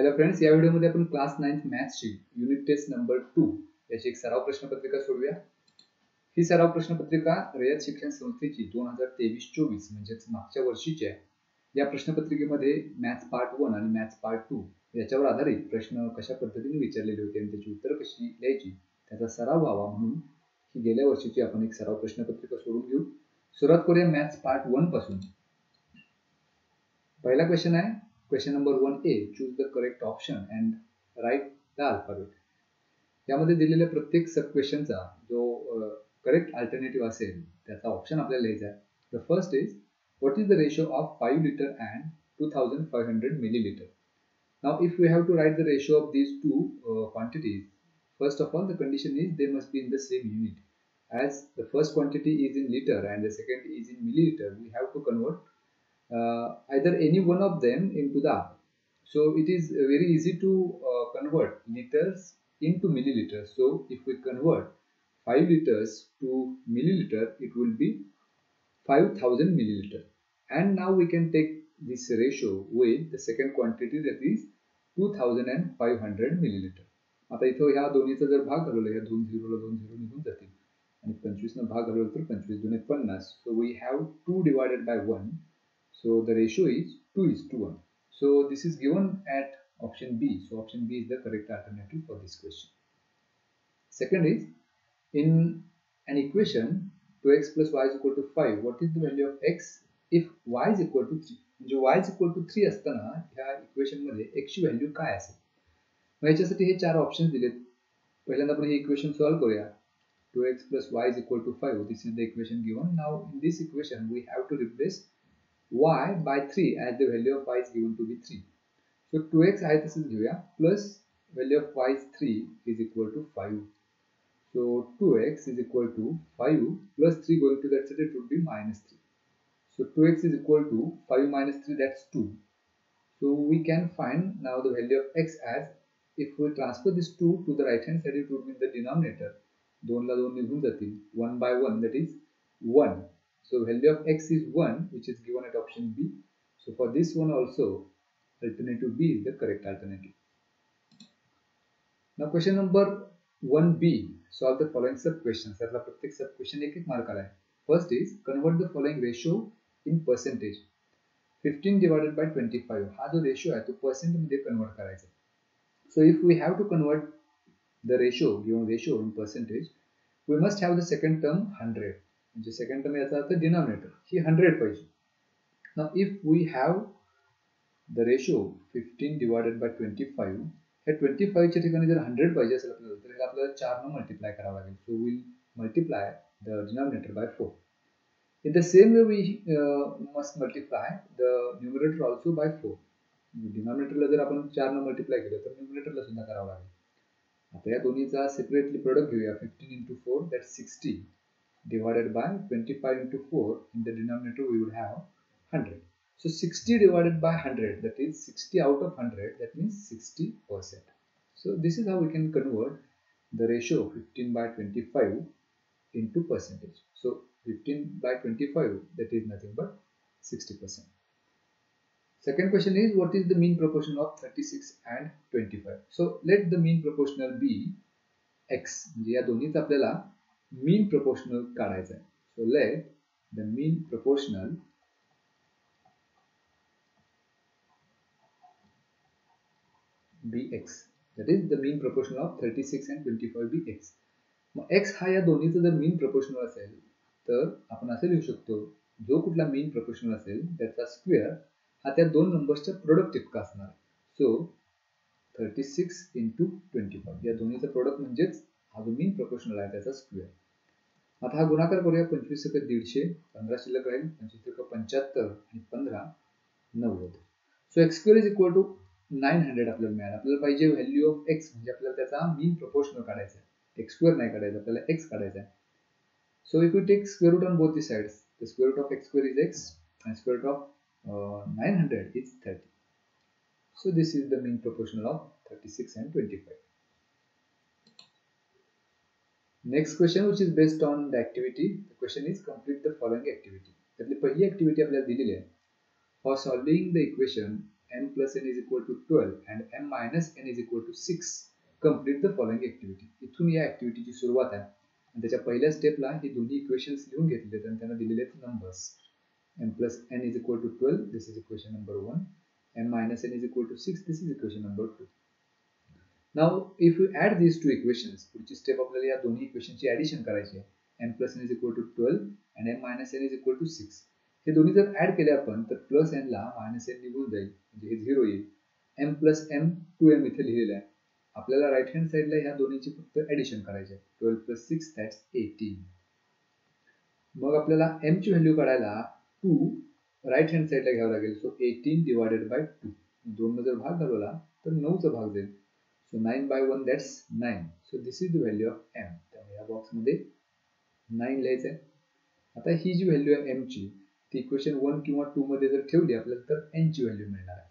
Hello friends, या व्हिडिओमध्ये आपण क्लास 9th मॅथ्सची युनिट टेस्ट नंबर 2 याची एक सराव प्रश्नपत्रिका सोडवूया. ही सराव प्रश्नपत्रिका रयत शिक्षण संस्थेची 2023-24 म्हणजेच मागच्या वर्षीची आहे. या प्रश्नपत्रिकेमध्ये मॅथ्स पार्ट 1 आणि मॅथ्स पार्ट 2 याच्यावर आधारित प्रश्न कशा पद्धतीने विचारलेले होते आणि त्याची उत्तरं कशी द्यायची त्याचा सराव व्हावा म्हणून ही गेल्या वर्षीची आपण एक सराव प्रश्नपत्रिका सोडून घेऊ. सुरुवात करूया मॅथ्स पार्ट 1 पासून. पहिला क्वेश्चन आहे question number 1A. Choose the correct option and write the alphabet. यामध्ये दिलेल्या प्रत्येक सब क्वेश्चनचा जो करेक्ट अल्टरनेटिव्ह असेल त्याचा ऑप्शन आपल्याला लिहायचा आहे. The first is what is the ratio of 5 litre and 2500 millilitre. Now if we have to write the ratio of these two quantities, first of all the condition is they must be in the same unit. As the first quantity is in liter and the second is in milliliter, we have to convert either any one of them into the other. So it is very easy to convert liters into milliliters. So if we convert 5 liters to milliliter, it will be 5000 milliliter. And now we can take this ratio with the second quantity, that is 2500 milliliter. आता इथं ह्या दोन्हीचा जर भाग घालवला, या 2 0 ला 2 0 निघून जातील आणि 25 न भाग घालवला तर 25 दुने 50. So we have 2 divided by 1. So the ratio is 2:1. So this is given at option B. So option B is the correct alternative for this question. Second is, in an equation 2x plus y is equal to 5, what is the value of x if y is equal to 3? म्हणजे y is equal to 3 असताना ह्या equation मध्ये x ची value काय असेल? मग याच्यासाठी हे चार ऑप्शन्स दिलेत. पहिल्यांदा आपण हे इक्वेशन सॉल्व्ह करूया. 2x plus y is equal to 5. This is the equation given. Now in this equation we have to replace y by 3 as the value of y is given to be 3. So 2x आहे तसंच घेऊया plus value of y is 3 is equal to 5. So 2x is equal to 5 plus 3 going to that side, it would be minus 3. So 2x is equal to 5 minus 3, that's 2. So we can find now the value of x as, if we transfer this 2 to the right hand side, it would be in the denominator. 2 ला 2 निघून जातील. 1 by 1, that is 1. So value of x is 1, which is given at option B. So for this one also, alternative B is the correct alternative. Now question number 1B. Solve the following sub questions. त्यातला प्रत्येक सब question एक एक mark आला आहे. First is convert the following ratio in percentage. 15 divided by 25. हा जो ratio आहे तो पर्सेंट मध्ये कन्वर्ट करायचा. So if we have to convert the ratio, given ratio in percentage, we must have the second term 100. म्हणजे second term याचा अर्थ denominator ही 100 पाहिजे. Now if we have the ratio 15 divided by 25, ह्या 25 च्या ठिकाणी जर 100 पाहिजे असेल आपल्याला तर आपल्याला 4 ने मल्टिप्लाय करावं लागेल. So we'll multiply the denominator by 4. In the same way we must multiply the numerator also by 4. डिनॉमिनेटरला जर आपण 4 ने मल्टिप्लाय केलं तर न्यूमरेटरला सुद्धा करावं लागेल. आता या दोन्हीचा सेपरेटली प्रोडक्ट घेऊया. 15 into 4, that's 60 divided by 25 into 4. In the denominator we would have 100. So 60 divided by 100, that is 60 out of 100, that means 60%. So this is how we can convert the ratio 15 by 25 into percentage. So 15 by 25, that is nothing but 60%. Second question is, what is the mean proportion of 36 and 25? So let the mean proportional be x. म्हणजे या दोन्हीच आपल्याला mean proportional काढायचा आहे. So let the mean proportional be x. That is the mean proportional of 36 and 25 be x. मग x हा या दोन्हीचा जर mean proportional असेल तर आपण असे लिहू शकतो, जो कुठला mean proportional असेल त्याचा स्क्वेअर हा त्या दोन नंबर्सच्या प्रोडक्ट इतका असणार. सो 36 into 25 या दोन्हीचा प्रोडक्ट म्हणजेच हा जो मीन प्रोपोर्शनल आहे त्याचा स्क्वेअर. आता हा गुणाकार करूया. 25 × 150, 15 शिल्लक राहील. 25 × 75 आणि 15 90. So x square is equal to 900 आपल्याला मिळालं. आपल्याला पाहिजे व्हॅल्यू ऑफ x, म्हणजे आपल्याला त्याचा मीन प्रोपोर्शनल काढायचा आहे. x स्क्वेअर नाही काढायचा, आपल्याला x काढायचा आहे. So if we take square root on both the sides, the square root of x square is x and square root of 900 is 30. So this is the mean proportional of 36 and 25. Next question, which is based on the activity. The question is complete the following activity. त्यातली पहिली activity आपल्याला दिलेली आहे. For solving the equation m plus n is equal to 12 and m minus n is equal to 6 complete the following activity. इथून या ऍक्टिव्हिटीची सुरुवात आहे आणि त्याच्या पहिल्या स्टेपला ही दोन्ही इक्वेशन्स लिहून घेतले आहेत आणि त्यांना दिलेले आहेत numbers. m plus n is equal to 12, this is equation number 1. m minus n is equal to 6, this is equation number 2. Now if we add these two equations, पुढची स्टेप आपल्याला या दोन्ही इक्वेशनची ऍडिशन करायची आहे. m plus n is equal to 12 and m minus n is equal to 6. हे दोन्ही जर add केले आपण तर प्लस n ला मायनस n निघून जाईल म्हणजे हे 0 येईल. m plus m 2m इथे लिहिलेलं आहे. आपल्याला राईट हँड साइडला ह्या दोन्हीची फक्त ऍडिशन करायची आहे. 12 plus 6 that's 18. मग आपल्याला m ची व्हॅल्यू काढायला 2 राईट हँड साइडला घ्यावं लागेल. So 18 divided by 2. 2 ने जर भाग घालवला तर 9 चा भाग जाईल. So 9 by 1 that's 9. So this is the value of m. त्यामुळे या बॉक्स मध्ये 9 लिहायचं आहे. आता ही जी व्हॅल्यू आहे m ची ती इक्वेशन 1 किंवा 2 मध्ये जर ठेवली आपल्याला तर n ची व्हॅल्यू मिळणार आहे.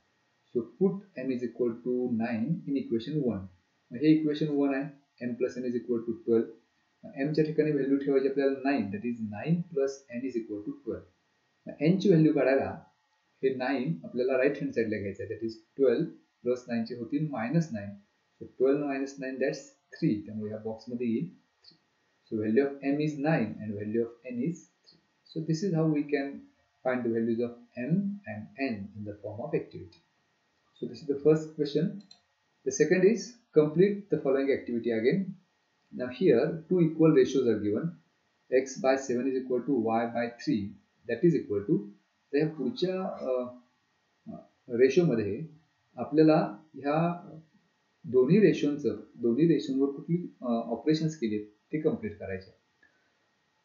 So put m is equal to 9 in equation 1. हे इक्वेशन 1 आहे. m plus n is equal to 12. m च्या ठिकाणी व्हॅल्यू ठेवायची आपल्याला 9, that is 9 plus n is equal to 12. n ची व्हॅल्यू काढायला हे 9 आपल्याला राईट हँड साइडला घ्यायचं आहे, that is 12 प्लस 9 चे होतील -9. So 12 minus 9 that's 3. त्यामुळे या बॉक्स मध्ये येईल 3. So value of m is 9 and value of n is 3. So this is how we can find the values of m and n in the form of activity. So this is the first question. The second is complete the following activity again. Now here two equal ratios are given. X by 7 is equal to y by 3. That is equal to. तर या पुढच्या ratio मध्ये आपल्याला ह्या दोन्ही रेशोंवर कुठली operations केली ते कंप्लीट करायचे.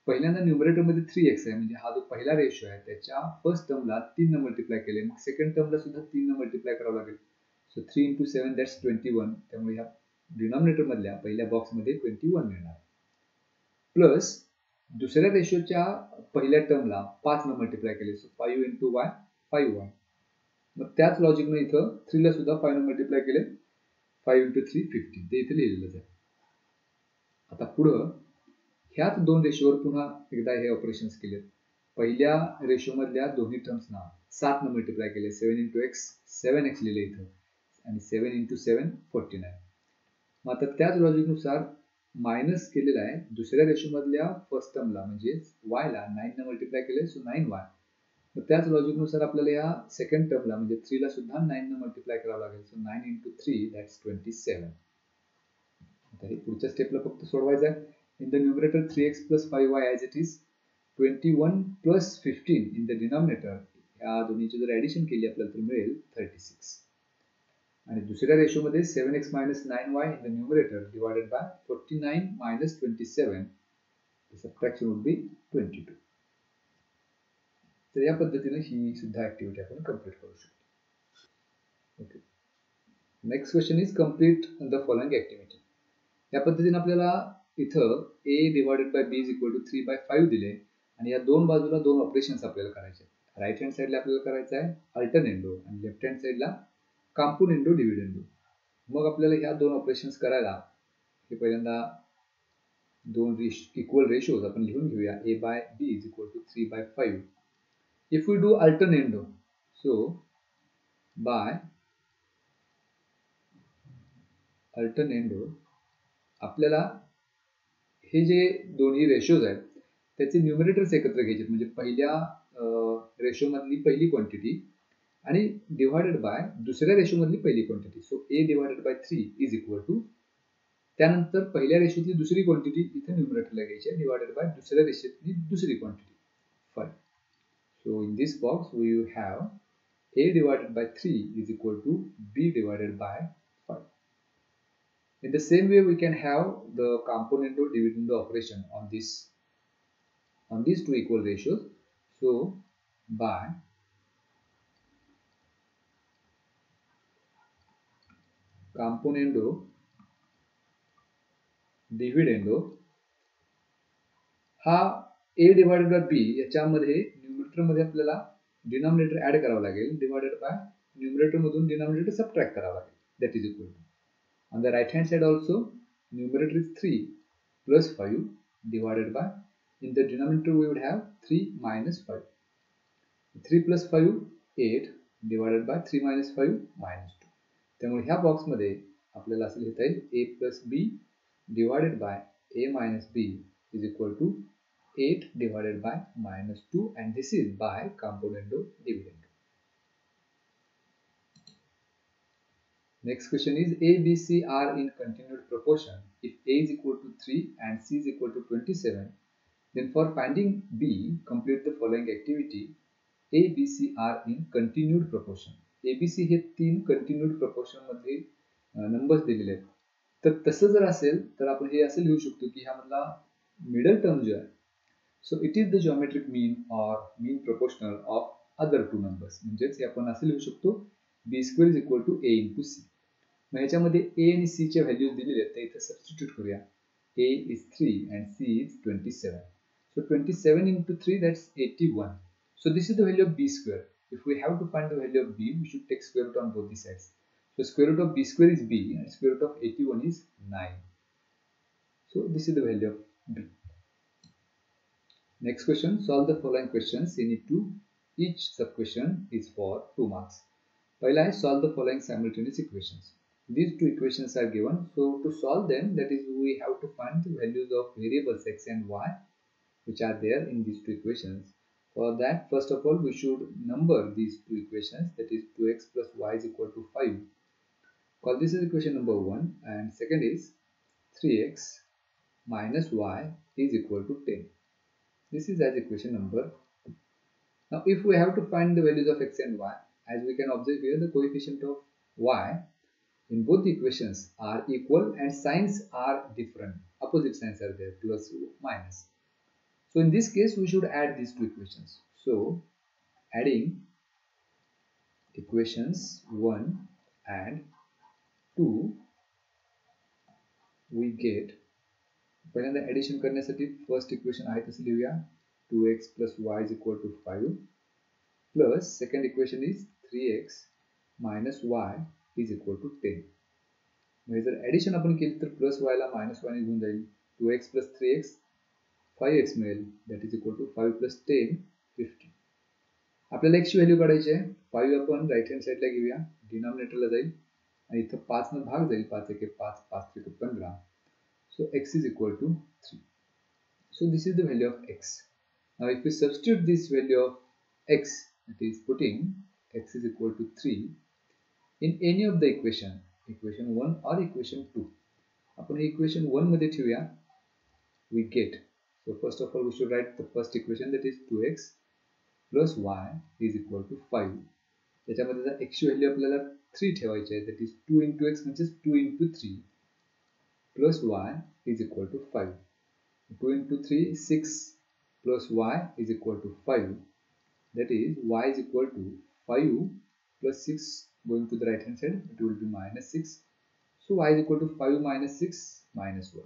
पहिल्यांदा न्यूमरेटर मध्ये 3x आहे म्हणजे हा जो पहिला रेशो आहे त्याच्या फर्स्ट टर्मला 3 ने मल्टिप्लाय केले. मग सेकंड टर्मला सुद्धा 3 ने मल्टिप्लाय करावं लागेल. So 3 into 7 that's 21. त्यामुळे ह्या डिनॉमिनेटर मधल्या पहिल्या बॉक्स मध्ये 21 मिळणार. प्लस दुसऱ्या रेशोच्या पहिल्या टर्मला 5 ने मल्टिप्लाय केले. So 5 into y 5y. मग त्याच लॉजिकने इथं 3 ला सुद्धा 5 ने मल्टिप्लाय केले. 5 into 3 15. ते इथे लिहिलेलं आहे. आता पुढं ह्याच दोन रेशोवर पुन्हा एकदा हे ऑपरेशन्स केले. पहिल्या रेशो मधल्या दोन्ही टर्म्सना 7 ने मल्टिप्लाय केले. 7 into x 7x लिहिले इथं आणि 7 into 7 49. मग आता त्याच लॉजिक नुसार मायनस केलेला आहे दुसऱ्या रेशो मधल्या फर्स्ट टर्मला म्हणजे y ला 9 ने मल्टिप्लाय केले. So 9y. मग त्याच लॉजिक नुसार आपल्याला या सेकंड टर्मला म्हणजे 3 ला सुद्धा 9 ने मल्टिप्लाय करावं लागेल. So 9 into 3 that's 27. आता हे पुढच्या स्टेपला फक्त सोडवायचं आहे. In the numerator 3x plus 5y as it is, 21 plus 15 in the denominator. या दोन्हीची जर ऍडिशन केली आपल्याला तर मिळेल 36. आणि दुसऱ्या रेशो मध्ये 7x minus 9y in the numerator divided by 49 minus 27. The subtraction would be 22. तर या पद्धतीने ही सुद्धा ऍक्टिव्हिटी आपण कंप्लीट करू शकतो. Okay. Next question is complete the following activity. या पद्धतीने आपल्याला इथं a divided by b is equal to 3 by 5 दिले आणि या दोन बाजूला दोन ऑपरेशन्स आपल्याला करायचे. राईट हँड साइडला आपल्याला करायचं आहे अल्टरनेंडो आणि लेफ्ट हँड साइडला कॉम्पोनेंडो डिव्हिडेंडो. मग आपल्याला ह्या दोन ऑपरेशन्स करायला हे पहिल्यांदा दोन इक्वल रेशोज आपण लिहून घेऊया. a by b is equal to 3 by 5. If we do alternendo, so by alternendo आपल्याला हे जे दोन्ही रेशोज आहेत त्याचे न्यूमरेटर्स एकत्र घ्यायचे म्हणजे पहिल्या रेशो मधली पहिली क्वांटिटी आणि डिवायडेड बाय दुसऱ्या रेशो मधली पहिली quantity. So a divided by 3 is equal to त्यानंतर पहिल्या रेशोतली दुसरी क्वांटिटी इथे न्यूमरेटरला घ्यायची आहे डिवायडेड बाय दुसऱ्या रेशोतली दुसरी quantity 5. So in this box we have a divided by 3 is equal to b divided by 5. In the same way, we can have the componendo dividendo operation on these two equal ratios. So, by componendo dividendo हा a divided by b याच्यामध्ये numerator मध्ये आपल्याला denominator add करावं लागेल divided by numerator मधून denominator subtract करावं लागेल. That is equal to. On the right hand side also, numerator is 3 plus 5 divided by, in the denominator we would have 3 minus 5. 3 plus 5, 8 divided by 3 minus 5 minus 2. त्यामुळे ह्या बॉक्समध्ये आपल्याला असं लिहिता येईल a plus b divided by a minus b is equal to 8 divided by minus 2, and this is by componendo dividendo. Next question is a, b, c are in continued proportion if a is equal to 3 and c is equal to 27. Then for finding b, complete the following activity. A, B, C are in continued proportion. A, B, C हे 3 continued proportion मध्ये numbers दिलेले आहेत. तर तसं जर असेल तर आपण हे असं लिहू शकतो की ह्यामधला मिडल टर्म जो आहे, so it is the geometric mean or mean proportional of other two numbers. म्हणजेच हे आपण असं लिहू शकतो b square is equal to a into c. मग ह्याच्यामध्ये ए आणि सी च्या व्हॅल्यूज दिलेले आहेत, तर इथे सबस्टिट्यूट करूया. ए is 3 and c is 27. So 27 into 3, that's 81. So this is the value of b square. If we have to find the value of b, we should take square root on both the sides. So square root of b square is b and square root of 81 is 9. So this is the value of b. Next question, solve the following questions in it. Each sub question is for 2 marks. Pahila hai, solve the following simultaneous equations. These two equations are given. So to solve them, that is, we have to find the values of variables x and y which are there in these two equations. For that, first of all, we should number these two equations, that is 2x plus y is equal to 5. Call this is equation number 1, and second is 3x minus y is equal to 10. This is as equation number 2. Now if we have to find the values of x and y, as we can observe here, the coefficient of y in both the equations are equal and signs are different. Opposite signs are there, plus minus. So in this case, we should add these two equations. So adding equations 1 and 2, we get, पहिल्यांदा addition करण्यासाठी first equation आहे तसं लिहूया, 2x plus y is equal to 5 plus second equation is 3x minus y is equal to 10. म्हणजे जर addition आपण केली तर plus y ला minus y निघून जाईल, 2x plus 3x 5x मिळेल, that is equal to 5 plus 10 50. आपल्याला x ची व्हॅल्यू काढायची आहे. 5 आपण राईट हँड साइडला घेऊया, डिनॉमिनेटरला जाईल आणि इथं 5 न भाग जाईल, 5 1 5 5 3 15. So x is equal to 3. So this is the value of x. Now if we substitute this value of x, that is putting x is equal to 3 in any of the equation 1 or equation 2, आपण हे equation 1 मध्ये ठेवूया, we get, so first of all we should write the first equation, that is 2x plus y is equal to 5. त्याच्यामध्ये जर x ची value आपल्याला 3 ठेवायची आहे, that is 2 into x म्हणजे 2 into 3 plus y is equal to 5. 2 into 3 6 plus y is equal to 5, that is y is equal to 5 plus 6 going to the right hand side, it will be minus 6. So y is equal to 5 minus 6 minus 1.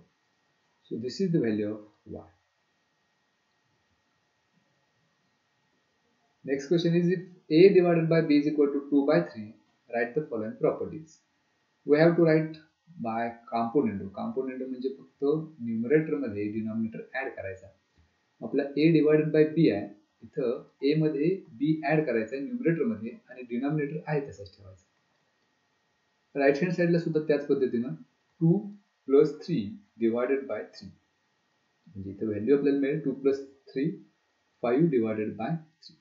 So this is the value of y. Next question is, if a divided by b is equal to 2 by 3, write the following properties. We have to write by componendo. Componendo म्हणजे फक्त numerator मध्ये denominator add करायचा. आपला a divided by b आहे, इथं a मध्ये b add करायचा आहे न्यूमरेटर मध्ये आणि डिनॉमिनेटर आहे तसाच ठेवायचा. राईट हँड साइडला सुद्धा त्याच पद्धतीनं 2 plus 3 divided by 3, म्हणजे इथं व्हॅल्यू आपल्याला मिळेल 2 plus 3 5 divided by 3.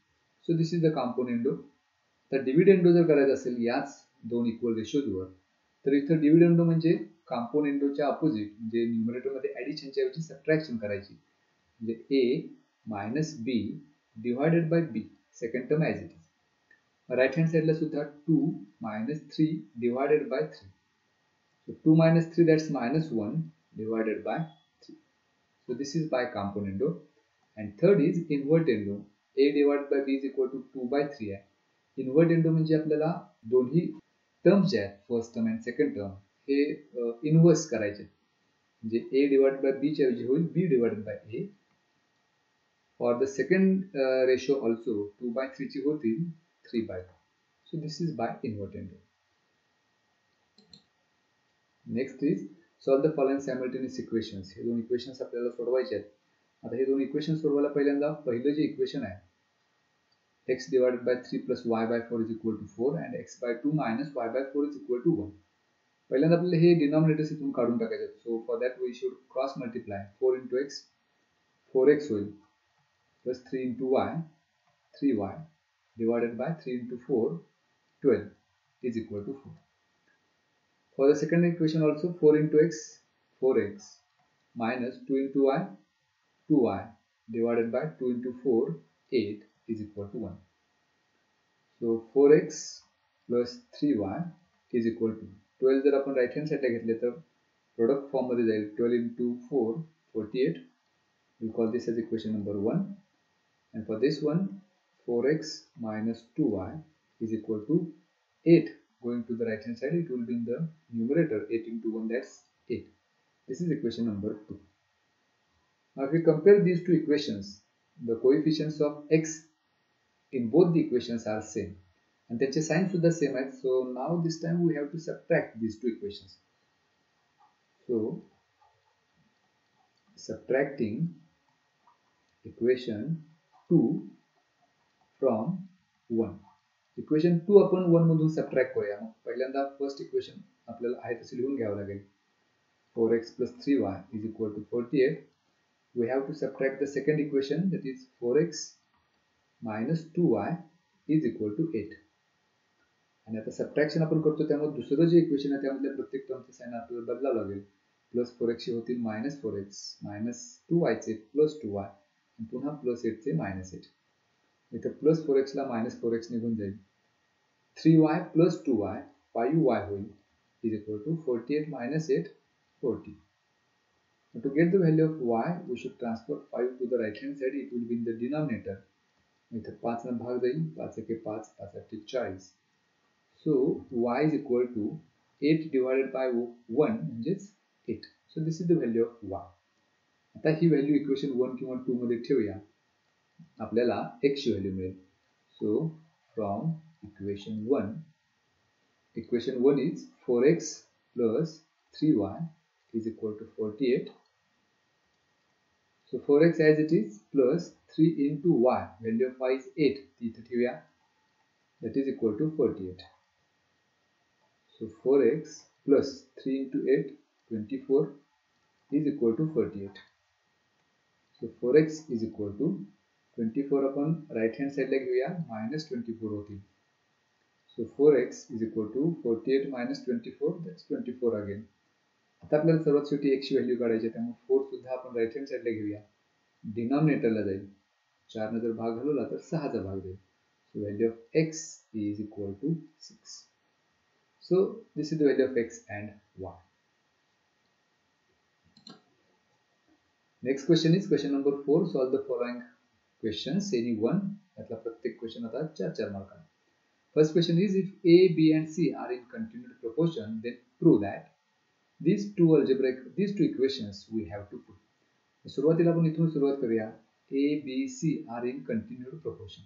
So this is the componendo. तर डिव्हिडेंडो जर करायचा असेल याच दोन इक्वल रेशोजवर, तर इथं डिव्हिडेंडो म्हणजे कॉम्पोनेंडोच्या अपोजिट, म्हणजे न्यूमरेटर मध्ये ऍडिशनच्या ऐवजी सबट्रॅक्शन करायची, म्हणजे a minus b divided by b, second term as it is. Right hand साइडला सुद्धा 2 minus 3 divided by 3. So 2 minus 3, that's minus 1 divided by 3. So this is by componendo. And third is invertendo. a divided by b is equal to 2 by 3 आहे. इन्व्हर्टेंडो म्हणजे आपल्याला दोन्ही terms जे आहेत, first term and second term, हे inverse करायचे, म्हणजे a divided by b च्या ऐवजी होईल b divided by a. For the second ratio also 2 by 3 ची होतील 3 by 2. So this is by invertendo. Next is solve the following simultaneous equations. हे दोन इक्वेशन्स आपल्याला सोडवायचे आहेत. आता हे दोन इक्वेशन सोडवायला पहिल्यांदा पहिलं जे इक्वेशन आहे x divided by 3 plus y by 4 is equal to 4 and x by 2 minus y by 4 is equal to 1. पहिल्यांदा आपल्याला हे डिनॉमिनेटर्स इथून काढून टाकायचे. So for that we should cross multiply. 4 into x 4x होईल plus 3 into y 3y divided by 3 into 4 12 is equal to 4. For the second equation also 4 into x 4x minus 2 into y 2y divided by 2 into 4 8 is equal to 1. So 4x plus 3y is equal to 12. जर आपण right hand साइडला घेतले तर product form मध्ये जाईल. 12 into 4 48. We'll call this as equation number 1. And for this one 4x minus 2y is equal to 8. Going to the right hand side, it will be in the numerator. 8 into 1, that's 8. This is equation number 2. Now if we compare these two equations, the coefficients of x in both the equations are same and their sign suddha same आहे. So now this time we have to subtract these two equations. So subtracting equation 2 from 1. Equation 2 आपण 1 मधून subtract करूया. मग पहिल्यांदा first equation आपल्याला आहे तसे लिहून घ्यावं लागेल. 4x plus 3y is equal to 48. We have to subtract the second equation, that is 4x minus 2y is equal to 8. आणि आता सबट्रॅक्शन आपण करतो त्यामुळे दुसरं जे इक्वेशन आहे त्यामधल्या प्रत्येक टर्मचे साइन आपल्याला बदलावं लागेल. प्लस 4x चे होतील मायनस 4x मायनस 2y चे प्लस 2y आणि पुन्हा प्लस 8 चे मायनस 8. इथे प्लस 4x ला मायनस 4x निघून जाईल. 3y plus 2y 5y होईल is equal to 48 minus 8 40. Now to get the value of y we should transfer 5 to the right hand side. It will be in the denominator. इथे 5 ने भाग जाईल. 5 एके 5 5 8 40. So y is equal to 8 divided by 1 म्हणजेच 8. So this is the value of y. आता ही value equation 1 किंवा 2 मध्ये ठेवूया. आपल्याला x ची व्हॅल्यू मिळेल. So from equation 1 is 4x plus 3y is equal to 48. So 4x as it is plus 3 into y, value of y is 8, that is equal to 48. So 4x plus 3 into 8 24 is equal to 48. So 4x is equal to 24 upon right hand side ला घेऊया minus 24 होतील. So 4x is equal to 48 minus 24, that's 24 again. आता आपल्याला सर्वात शेवटी x ची value काढायची आहे त्यामुळे 4 सुद्धा आपण राइट हँड साइडला घेऊया. डिनॉमिनेटरला जाईल. 4 ने जर भाग घालवला तर 6 चा भाग जाईल. So value of x is equal to 6. So this is the value of x and y. Next question is question number 4. Solve the following questions. Any one. यातला प्रत्येक क्वेश्चन आता 4 मार्कांना. First question is, if a, b and c are in continued proportion, then prove that these two equations we have to put. सुरुवातीला आपण इथून सुरुवात करूया. a, b, c are in continued proportion.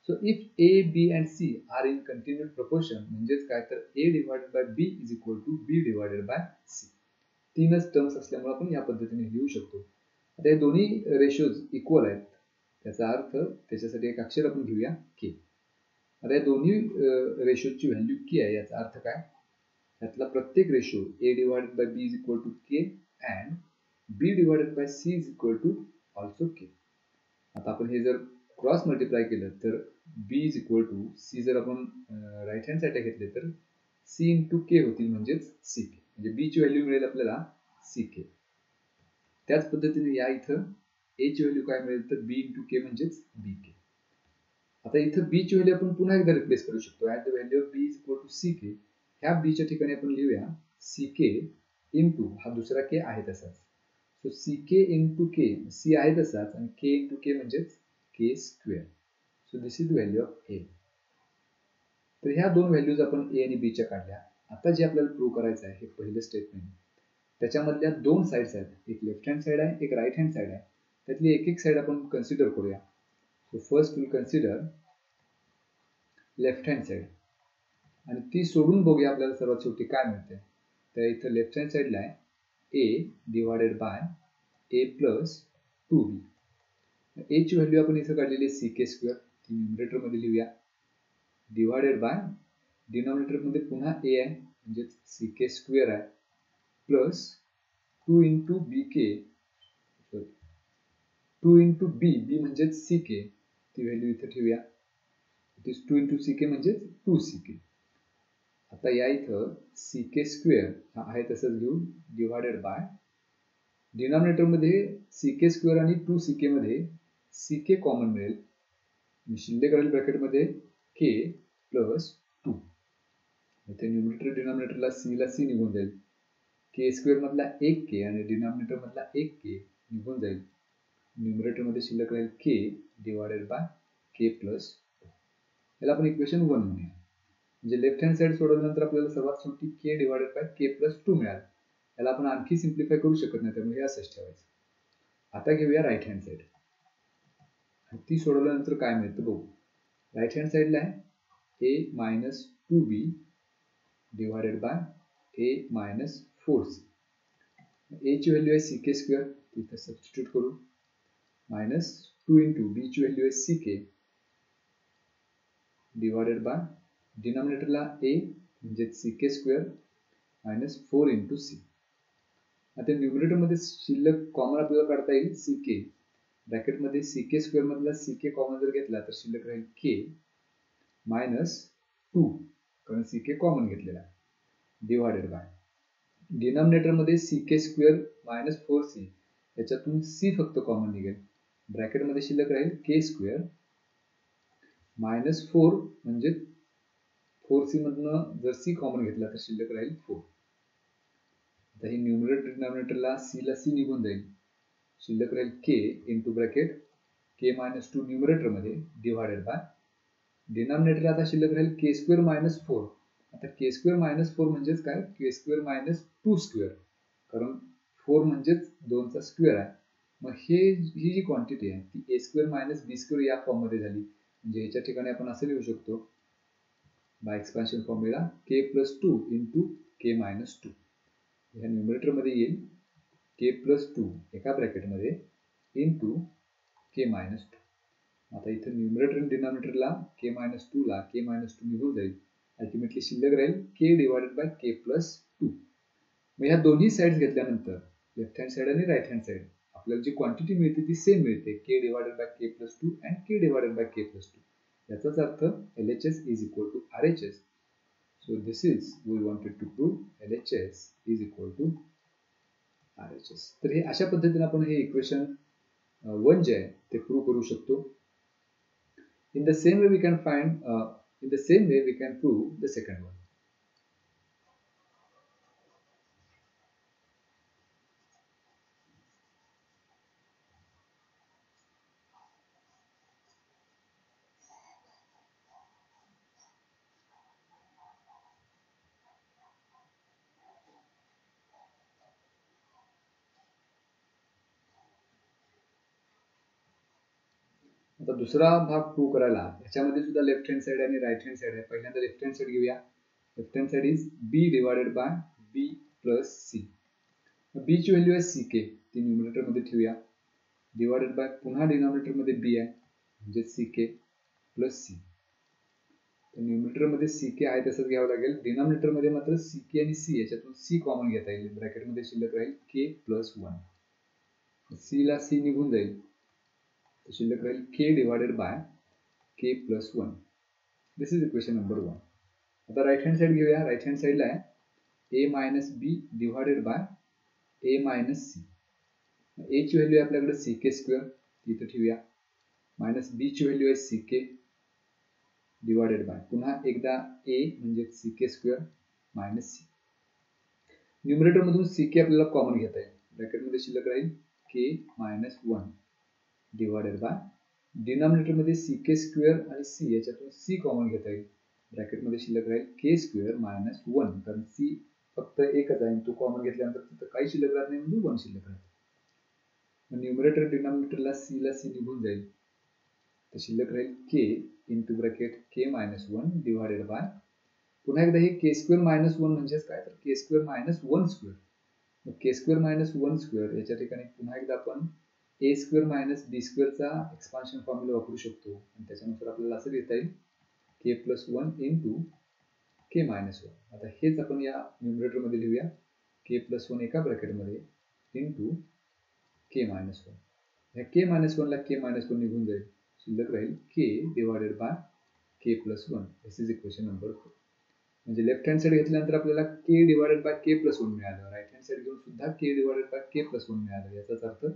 So if a, b and c are in continued proportion म्हणजेच काय तर a divided by b is equal to b divided by c. तीनच terms असल्यामुळे आपण या पद्धतीने लिहू शकतो. आता हे दोन्ही रेशोज इक्वल आहेत. त्याचा अर्थ त्याच्यासाठी एक अक्षर आपण घेऊया k. आता या दोन्ही रेशोची व्हॅल्यू k आहे. याचा अर्थ काय? यातला प्रत्येक ratio a divided by b is equal to k and b divided by c is equal to also k. आता आपण हे जर क्रॉस मल्टिप्लाय केलं तर b is equal to c जर आपण राइट हँड साइडला घेतले तर c into k होतील म्हणजेच ck. म्हणजे b ची व्हॅल्यू मिळेल आपल्याला ck. त्याच पद्धतीने या इथं a ची व्हॅल्यू काय मिळेल तर b into k म्हणजेच bk. आता इथं b ची व्हॅल्यू आपण पुन्हा एकदा रिप्लेस करू शकतो. At the value of b is equal to ck. ह्या b च्या ठिकाणी आपण लिहूया ck into हा दुसरा k आहे तसाच. So ck into k, c आहे तसाच आणि k into k म्हणजेच k square. So this is the value of a. तर ह्या दोन व्हॅल्यूज आपण a आणि b च्या काढल्या. आता जे आपल्याला प्रूव्ह करायचं आहे हे पहिलं स्टेटमेंट. त्याच्यामधल्या दोन साइड्स आहेत. एक लेफ्ट हँड साइड आहे, एक राइट हँड साइड आहे. त्यातली एक एक साइड आपण कन्सिडर करूया. So first will consider left hand side आणि ती सोडून बघूया आपल्याला सर्वात शेवटी काय मिळते. तर इथं लेफ्ट हँड साइडला आहे a divided by a plus 2b. a ची व्हॅल्यू आपण इथं काढलेली ck स्क्वेअर ती न्यूमरेटर मध्ये लिहूया, डिवायडेड बाय डिनॉमिनेटर मध्ये पुन्हा a आहे म्हणजे ck स्क्वेअर आहे plus 2 into bk 2 into b म्हणजे ck, ती व्हॅल्यू इथे ठेवूया. इट इज 2 इंटू ck म्हणजे 2ck. आता या इथं ck स्क्वेअर हा आहे तसंच घेऊ डिवायडेड बाय डिनॉमिनेटर मध्ये ck स्क्वेअर आणि 2ck मध्ये ck कॉमन मिळेल, शिल्लक राहील ब्रॅकेट मध्ये k प्लस 2. इथे न्यूमरेटर डिनॉमिनेटरला c ला c निघून जाईल, k स्क्वेअर मधला 1k आणि डिनॉमिनेटर मधला 1k निघून जाईल. न्यूमरेटर मध्ये शिल्लक राहील k divided by k plus 2. याला आपण इक्वेशन 1 म्हणूया. म्हणजे लेफ्ट हँड साइड सोडवल्यानंतर आपल्याला सर्वात शेवटी k divided by k plus 2 मिळाल. याला आपण आणखी सिम्प्लिफाय करू शकत नाही, त्यामुळे हे असंच ठेवायचं. आता घेऊया राईट हँड साइड. ती सोडवल्यानंतर काय मिळतं बघू. राईट हँड साइडला आहे a minus 2b divided by a minus 4c. a ची व्हॅल्यू आहे ck स्क्वेअर, इथे सबस्टिट्यूट करू, मायनस 2 इंटू b ची व्हॅल्यू आहे ck डिवायडेड बाय डिनॉमिनेटरला a म्हणजे ck square minus 4 into c. आता न्यूमरेटर मध्ये शिल्लक कॉमन आपल्याला काढता येईल ck, ब्रॅकेट मध्ये ck स्क्वेअर मधला ck कॉमन जर घेतला तर शिल्लक राहील k मायनस 2 कारण ck कॉमन घेतलेला डिवायडेड बाय डिनॉमिनेटर मध्ये ck स्क्वेअर मायनस 4c, याच्यातून c फक्त कॉमन निघेल, ब्रॅकेट मध्ये शिल्लक राहील k स्क्वेअर मायनस 4 म्हणजे 4c मधनं जर c कॉमन घेतला तर शिल्लक राहील 4. आता ही न्यूमरेटर डिनॉमिनेटरला c ला c निघून जाईल, शिल्लक राहील k into bracket k minus 2 numerator मध्ये डिवायडेड बाय डिनॉमिनेटर आता शिल्लक राहील k स्क्वेअर मायनस 4. आता k स्क्वेअर मायनस 4 म्हणजेच काय, k स्क्वेअर मायनस 2 स्क्वेअर, कारण 4 म्हणजेच 2 चा स्क्वेअर आहे. मग ही जी क्वांटिटी आहे ती a square minus b square या फॉर्म मध्ये झाली. म्हणजे याच्या ठिकाणी आपण असं लिहू शकतो by expansion formula k plus 2 into k minus 2. ह्या न्यूमरेटर मध्ये येईल k प्लस 2 एका ब्रॅकेट मध्ये इंटू k मायनस 2. आता इथे न्यूमरेटर आणि डिनॉमिनेटरला k मायनस 2 ला k मायनस 2 निघून जाईल, अल्टिमेटली शिल्लक राहील k divided by k plus 2. मग ह्या दोन्ही साइड्स घेतल्यानंतर लेफ्ट हँड साइड आणि राईट हँड साइड आपल्याला जी क्वांटिटी मिळते ती सेम मिळते, k divided by k plus 2 and k divided by k plus 2. याचाच अर्थ LHS is equal to RHS. So this is we wanted to prove LHS is equal to RHS. तर हे अशा पद्धतीने आपण हे इक्वेशन 1 जे आहे ते प्रूव्ह करू शकतो. In the same way we can prove the second one. आता दुसरा भाग प्रूव्ह करायला याच्यामध्ये सुद्धा लेफ्ट हँड साइड आणि राईट हँड साइड आहे. पहिल्यांदा लेफ्ट हँड साइड घेऊया. Left hand side is b divided by b plus c. b ची व्हॅल्यू आहे ck, ती न्यूमरेटर मध्ये ठेवूया, डिवायडेड बाय पुन्हा डिनॉमिनेटर मध्ये b आहे म्हणजे ck प्लस c. तर न्यूमरेटर मध्ये ck आहे तसंच घ्यावं लागेल, डिनॉमिनेटर मध्ये मात्र ck आणि c याच्यातून c कॉमन घेता येईल, ब्रॅकेट मध्ये शिल्लक राहील k प्लस 1. c ला c निघून जाईल, शिल्लक राहील k divided by k plus 1. This is equation number 1. आता राईट हँड साइड घेऊया. राईट हँड साइडला आहे a minus b divided bye a minus c. a ची व्हॅल्यू आहे आपल्याकडे ck स्क्वेअर, इथे ठेवूया, मायनस b ची व्हॅल्यू आहे ck डिवायडेड बाय पुन्हा एकदा a म्हणजे ck square minus c. Numerator मधून ck आपल्याला कॉमन घेता येईल, ब्रॅकेट मध्ये शिल्लक राहील k minus 1 divided by denominator मध्ये ck स्क्वेअर आणि c याच्यातून c कॉमन घेता येईल, ब्रॅकेट मध्ये शिल्लक राहील k स्क्वेअर मायनस 1 कारण c फक्त एकच आहे, तो कॉमन घेतल्यानंतर तिथं काही शिल्लक राहत नाही म्हणजे 1 शिल्लक राहते. न्यूमरेटर डिनॉमिनेटरला c ला c निघून जाईल, तर शिल्लक राहील k into bracket k minus 1 divided by पुन्हा एकदा हे k स्क्वेअर मायनस 1 म्हणजेच काय तर k स्क्वेअर मायनस 1 स्क्वेअर. मग k स्क्वेअर मायनस 1 स्क्वेअर याच्या ठिकाणी पुन्हा एकदा आपण ए स्क्वेअर मायनस बी स्क्वेअरचा एक्सपान्शन फॉर्म्युला वापरू शकतो आणि त्याच्यानुसार आपल्याला असं लिहिता येईल के प्लस वन इंटू के मायनस वन. आता हेच आपण या न्यूमरेटरमध्ये लिहूया, के प्लस वन एका ब्रॅकेटमध्ये इंटू के मायनस वन. ह्या के मायनस वनला के मायनस वन निघून जाईल, शिल्लक राहील k divided by k plus one. This is equation number 4. म्हणजे लेफ्ट हँड साईड घेतल्यानंतर आपल्याला k divided by k plus one मिळालं, राईट हँड साईड घेऊन सुद्धा k divided by k plus one मिळालं. याचाच अर्थ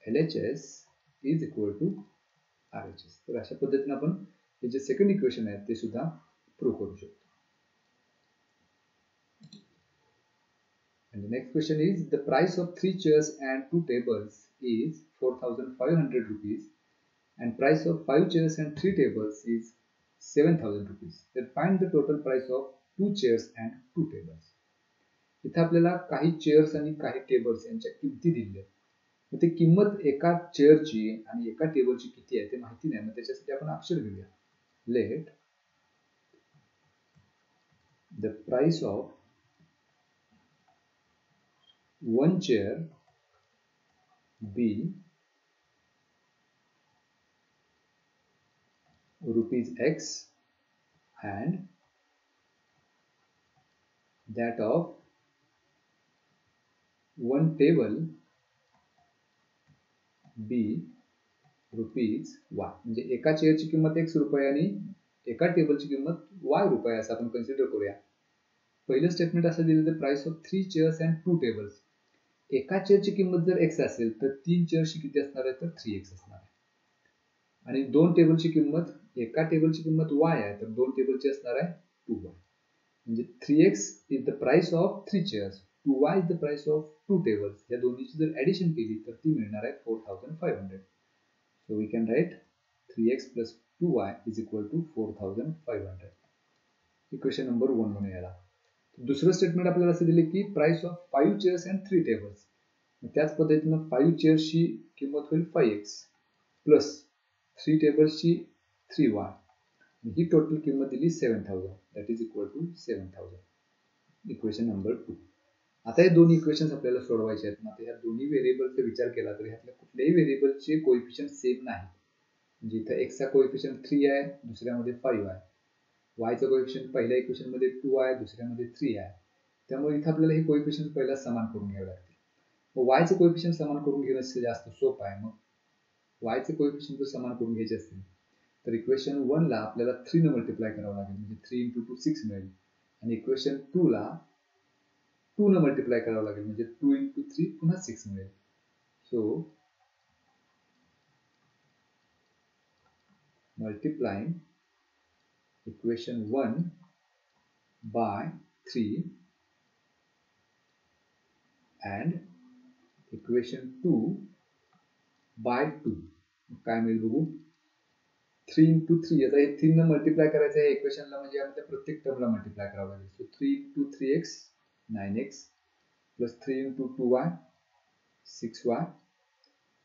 LHS is equal to RHS. तर अशा पद्धतीने आपण हे जे सेकंड इक्वेशन आहे ते सुद्धा प्रूव्ह करू शकतो. And the next question is, the price of 3 chairs and 2 tables is 4,500 rupees and price of 5 chairs and 3 tables is 7,000 rupees. Then find the total price of 2 chairs and 2 tables. इथे आपल्याला काही chairs आणि काही tables यांच्या किमती दिल्या आहेत. मग ते किंमत एका चेअरची आणि एका टेबलची किती आहे ते माहिती नाही, मग त्याच्यासाठी आपण अक्षर घेऊया. Let the price of one chair be rupees X and that of one table be rupees Y. म्हणजे एका चेअरची किंमत X रुपये आणि एका टेबलची किंमत Y रुपये असं आपण कन्सिडर करूया. पहिलं स्टेटमेंट असं दिलं, the price of 3 chairs and 2 tables. एका चेअरची किंमत जर X असेल तर 3 चेअरची किती असणार आहे, तर 3X असणार आहे. आणि 2 टेबलची किंमत, एका टेबलची किंमत Y आहे तर 2 टेबलची असणार आहे 2Y. म्हणजे 3X is the price of 3 chairs, 2Y is the price of 2 tables. या दोन्हीची जर ऍडिशन केली तर ती मिळणार आहे 4,500. So we can write 3X plus 2Y is equal to 4,500. Equation number 1 म्हणून याला. दुसरं स्टेटमेंट आपल्याला असं दिले की price of 5 chairs and 3 tables. त्याच पद्धतीनं 5 चेअर्सची किंमत होईल 5X प्लस 3 टेबल्सची 3Y. ही टोटल किंमत दिली 7,000, that is equal to 7,000. Equation number 2. आता हे दोन्ही इक्वेशन्स आपल्याला सोडवायचे आहेत. आता ह्या दोन्ही व्हेरिएबलचा विचार केला तर ह्यातल्या कुठल्याही व्हेरिएबलचे कोएफिशियंट सेम नाही. म्हणजे इथं X चा कोएफिशियंट 3 आहे, दुसऱ्यामध्ये 5 आहे. Y चा कोएफिशियंट पहिल्या इक्वेशनमध्ये 2 आहे, दुसऱ्यामध्ये 3 आहे. त्यामुळे इथं आपल्याला हे कोएफिशियंट पहिला समान करून घ्यावे लागतील. मग Y चे कोएफिशियंट समान करून घेणं जास्त सोपं आहे. मग Y चे कोएफिशियंट जर समान करून घ्यायचे असतील तर इक्वेशन 1 ला आपल्याला 3 ने मल्टिप्लाय करावं लागेल, म्हणजे 3 × 2 6 मिळेल. आणि इक्वेशन 2 ला 2 ने मल्टिप्लाय करावं लागेल, म्हणजे 2 × 3 पुन्हा 6 मिळेल. So multiplying equation 1 by 3 and equation 2 by 2 काय मिळेल बघू. 3 × 3, आता हे 3 ने मल्टिप्लाय करायचं आहे इक्वेशनला, म्हणजे आपल्या प्रत्येक टर्मला मल्टिप्लाय करावं लागेल. So 3 × 3x 9x plus 3 × 2y 6y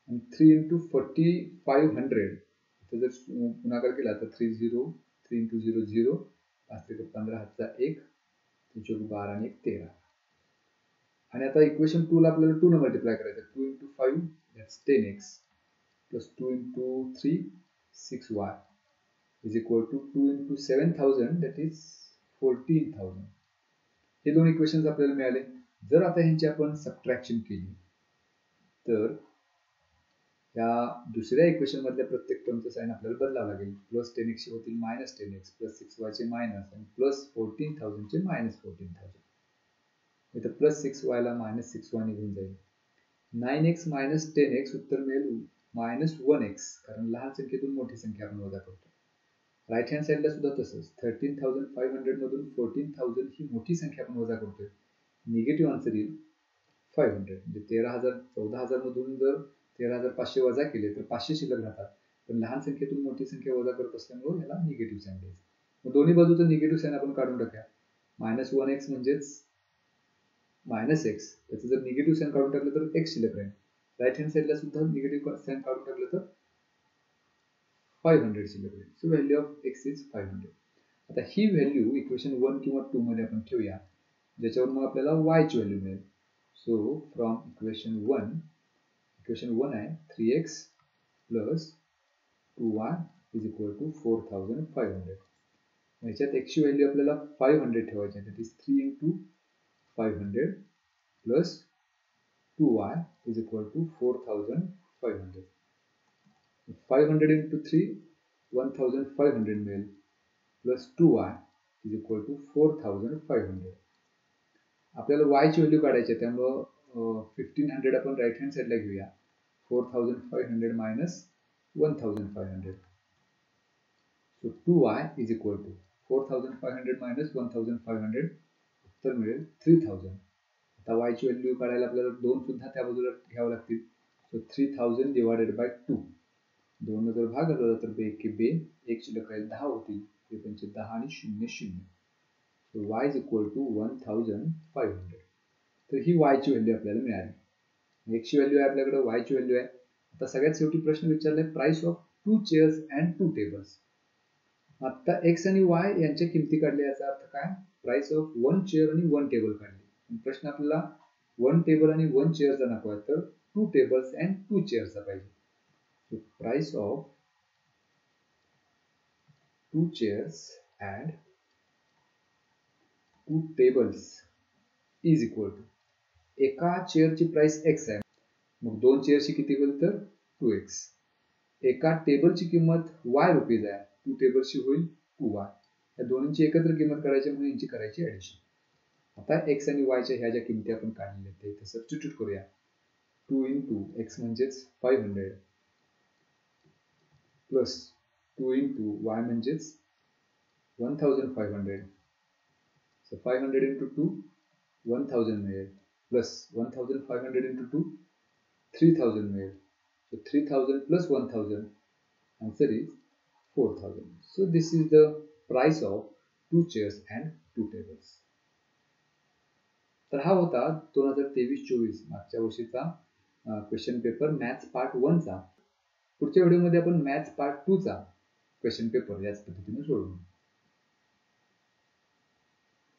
आणि 3 × 4500. इथे जर गुणाकार केला तर 3 × 0 0, 5 × 15 हातचा 1, 3 × 12 आणि 1 13. आणि आता इक्वेशन 2 ला आपल्याला 2 ने मल्टिप्लाय करायचं. 2 × 5 that's 10x plus 2 × 3 6y is equal to 2 × 7,000 that is 14,000. हे दोन इक्वेशन्स आपल्याला मिळाले. जर आता ह्यांची आपण सबट्रॅक्शन केली तर या दुसऱ्या इक्वेशन मधल्या प्रत्येक टर्मचं साइन आपल्याला बदलावं लागेल. प्लस 10x चे होतील मायनस 10x, प्लस 6y चे मायनस आणि प्लस 14,000 चे मायनस 14,000. इथं प्लस 6y ला मायनस 6y निघून जाईल. 9x मायनस 10x उत्तर मिळेल मायनस 1x, कारण लहान संख्येतून मोठी संख्या आपण वजा करतो. राईट हँड साईडला सुद्धा तसंच 13,500 मधून 14,000 ही मोठी संख्या आपण वजा करतोय. निगेटिव्ह आन्सर येईल 500. म्हणजे 14,000 मधून जर 13,500 वजा केले तर 500 शिल्लक राहतात. पण लहान संख्येतून मोठी संख्या वजा करत असल्यामुळे याला निगेटिव्ह साइन द्यायचं. मग दोन्ही बाजूचं निगेटिव्ह साइन आपण काढून टाकूया. मायनस 1x म्हणजेच मायनस x, त्याचं जर निगेटिव्ह साइन काढून टाकलं तर x शिल्लक राहील. राईट हँड साईडला सुद्धा निगेटिव्ह साइन काढून टाकलं तर 500 शिल्लक राहील. So value of x is 500. आता ही व्हॅल्यू इक्वेशन 1 किंवा 2 मध्ये आपण ठेवूया, ज्याच्यावर मग आपल्याला y ची व्हॅल्यू मिळेल. सो फ्रॉम इक्वेशन 1 इक्वेशन 1 आहे 3x plus 2y is equal to 4500. याच्यात x ची व्हॅल्यू आपल्याला 500 ठेवायची आहे. That is 3 into 500 plus 2y is equal to 4500. 500 into 3 1500 मिळेल plus 2y is equal to 4500. आपल्याला y ची व्हॅल्यू काढायची आहे, त्यामुळं 1500 आपण राईट हँड साईडला घेऊया. 4500 minus 1500. So 2y is equal to 4500 minus 1500, उत्तर मिळेल 3000. आता y ची व्हॅल्यू काढायला आपल्याला 2 सुद्धा त्या बाजूला घ्यावं लागतील. So 3000 divided by 2. 2 ने जर भागलं तर बे की बे 1 शिल्लक राहील 10 होतील. हे पंचे 10 आणि 0 0. So y is equal to 1500. तर ही y ची व्हॅल्यू आपल्याला मिळाली. x ची व्हॅल्यू आहे आपल्याकडे, y ची व्हॅल्यू आहे. आता सगळ्यात शेवटी प्रश्न विचारलाय price of 2 chairs and 2 tables. आता x आणि y यांच्या किमती काढल्या, याचा अर्थ काय? प्राइस ऑफ 1 चेअर आणि 1 टेबल काढली. प्रश्न आपल्याला 1 टेबल आणि 1 चेअरचा नको आहे, तर 2 टेबल्स अँड 2 चेअरचा पाहिजे. So price of 2 chairs and 2 tables is equal to, एका चेअरची प्राइस x आहे, मग 2 चेअरची किती होईल तर 2x. एका टेबलची किंमत y रुपीज आहे, 2 टेबल्सची होईल 2y. या दोन्हींची एकत्र किंमत करायची म्हणून यांची करायची ऍडिशन. आता x आणि y च्या ह्या ज्या किमती आपण काढलेल्या आहेत ते सबस्टिट्यूट करूया. 2 इंटू x म्हणजेच 500 प्लस 2 इंटू y म्हणजेच 1500. सो 500 इंटू 2 1000 मिळेल प्लस 1500 इंटू 2 3000 मिळेल. So 3000 plus 1000, answer is 4000. So this is the price of 2 chairs and 2 tables. तर हा होता 2023-24 मागच्या वर्षीचा क्वेश्चन पेपर मॅथ्स पार्ट 1 चा. पुढच्या व्हिडिओमध्ये आपण मॅथ्स पार्ट 2 चा क्वेश्चन पेपर याच पद्धतीने सोडवू.